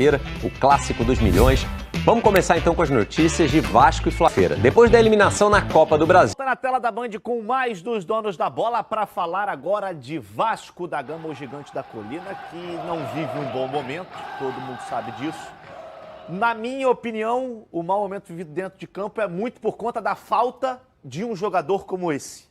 quinta-feira, o clássico dos milhões. Vamos começar então com as notícias de Vasco e Fla-feira. Depois da eliminação na Copa do Brasil. Está na tela da Band com mais dos donos da bola para falar agora de Vasco da Gama, o gigante da colina, que não vive um bom momento, todo mundo sabe disso. Na minha opinião, o mau momento vivido dentro de campo é muito por conta da falta de um jogador como esse,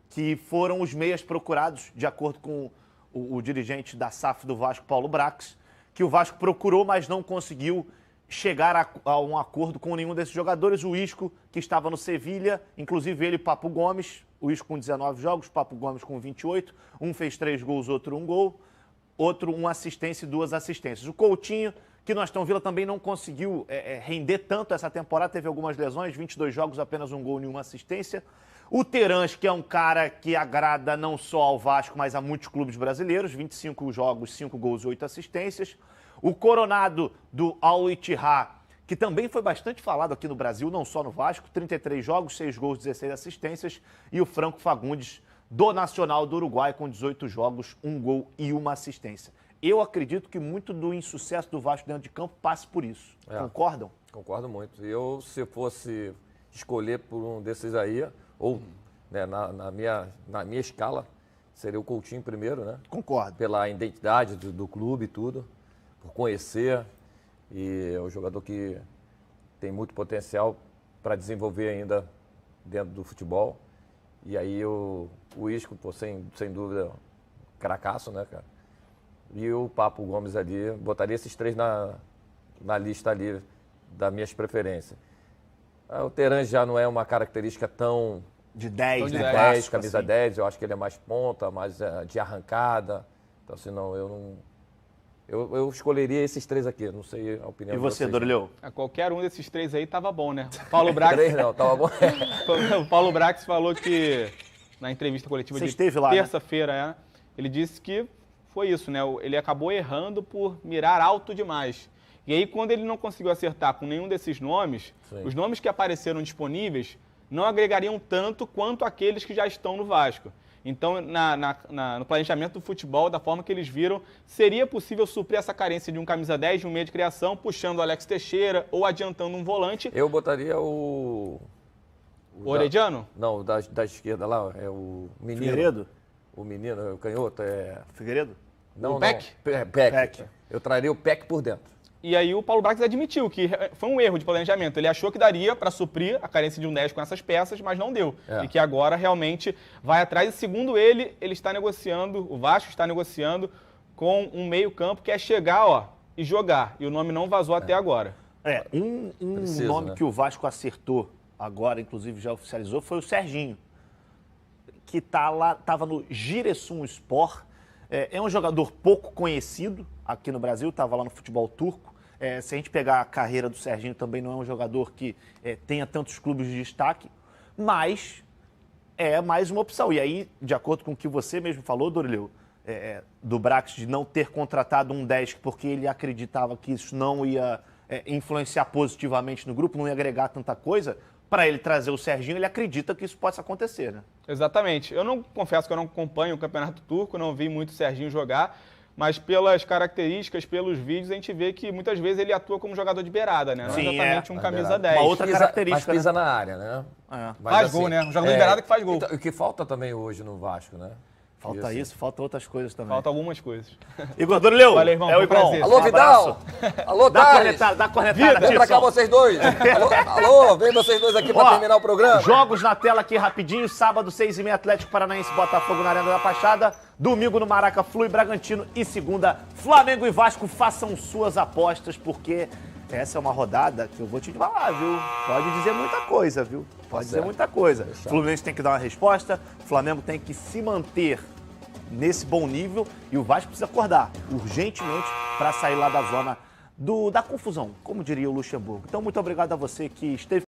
que foram os meias procurados, de acordo com o dirigente da SAF do Vasco, Paulo Brax, que o Vasco procurou, mas não conseguiu chegar a um acordo com nenhum desses jogadores. O Isco, que estava no Sevilha, inclusive ele e Papo Gomes, o Isco com 19 jogos, Papo Gomes com 28, um fez 3 gols, outro 1 gol, outro 1 assistência e 2 assistências. O Coutinho, que no Aston Villa também não conseguiu render tanto essa temporada, teve algumas lesões, 22 jogos, apenas 1 gol e 1 assistência. O Terans, que é um cara que agrada não só ao Vasco, mas a muitos clubes brasileiros, 25 jogos, 5 gols e 8 assistências. O Coronado do Al Ittihad, que também foi bastante falado aqui no Brasil, não só no Vasco, 33 jogos, 6 gols, 16 assistências. E o Franco Fagundes do Nacional do Uruguai, com 18 jogos, 1 gol e 1 assistência. Eu acredito que muito do insucesso do Vasco dentro de campo passe por isso. Concordam? Concordo muito. Eu, se fosse escolher por um desses aí, ou né, na minha escala, seria o Coutinho primeiro, né? Concordo. Pela identidade do clube e tudo, por conhecer. E é um jogador que tem muito potencial para desenvolver ainda dentro do futebol. E aí o Isco, pô, sem dúvida, cracaço, né, cara? E o Papo Gomes ali, botaria esses três na lista ali das minhas preferências. O Terans já não é uma característica tão... De 10, de né? 10, camisa assim. 10, eu acho que ele é mais ponta, mais de arrancada. Então, assim, não, eu não... Eu escolheria esses três aqui, não sei a opinião E de você, vocês. Dorileu? Qualquer um desses três aí tava bom, né? O Paulo Brax... Três não, tava bom. O Paulo Brax falou que, na entrevista coletiva Você de esteve lá, terça-feira, ele disse que foi isso, né? Ele acabou errando por mirar alto demais. E aí, quando ele não conseguiu acertar com nenhum desses nomes, os nomes que apareceram disponíveis não agregariam tanto quanto aqueles que já estão no Vasco. Então, no planejamento do futebol, da forma que eles viram, seria possível suprir essa carência de um camisa 10, de um meia de criação, puxando o Alex Teixeira ou adiantando um volante. Eu botaria o Orediano? Não, da esquerda lá, é o menino. Figueiredo? O menino, o canhoto, é... Figueiredo? Não, O Peck? Não. Peck. Peck. Eu traria o Peck por dentro. E aí o Paulo Brax admitiu que foi um erro de planejamento. Ele achou que daria para suprir a carência de um 10 com essas peças, mas não deu. E que agora realmente vai atrás. E segundo ele está negociando, o Vasco está negociando com um meio-campo que é chegar, e jogar. E o nome não vazou até agora. Um nome, né, que o Vasco acertou agora, inclusive já oficializou, foi o Serginho, que estava no Giresunspor. É um jogador pouco conhecido aqui no Brasil, estava lá no futebol turco. Se a gente pegar a carreira do Serginho, também não é um jogador que tenha tantos clubes de destaque, mas é mais uma opção. E aí, de acordo com o que você mesmo falou, Dorileu, do Brax, de não ter contratado um 10 porque ele acreditava que isso não ia influenciar positivamente no grupo, não ia agregar tanta coisa, para ele trazer o Serginho, ele acredita que isso possa acontecer, né? Exatamente. Confesso que eu não acompanho o Campeonato Turco, não vi muito o Serginho jogar, mas pelas características, pelos vídeos, a gente vê que muitas vezes ele atua como jogador de beirada, né? Não Sim, exatamente um camisa 10. Uma outra característica, mas pisa na área, né? Mas, faz assim, gol, né? Um jogador de beirada que faz gol. Então, o que falta também hoje no Vasco, né? Falta isso, falta outras coisas também. Falta algumas coisas. Igor Dorileu, Valeu, irmão, é o foi um prazer. Alô, Vidal! Alô, Thales! Dá cornetada, Vem pra cá vocês dois! Alô, vem vocês dois aqui pra terminar o programa. Jogos na tela aqui rapidinho. Sábado, 6h30, Atlético Paranaense, Botafogo na Arena da Baixada. Domingo no Maraca, Flu e Bragantino. E segunda, Flamengo e Vasco. Façam suas apostas, porque essa é uma rodada que eu vou te falar, viu? Pode dizer muita coisa, viu? Pode dizer muita coisa. O Fluminense tem que dar uma resposta, o Flamengo tem que se manter nesse bom nível e o Vasco precisa acordar urgentemente para sair lá da zona da confusão, como diria o Luxemburgo. Então, muito obrigado a você que esteve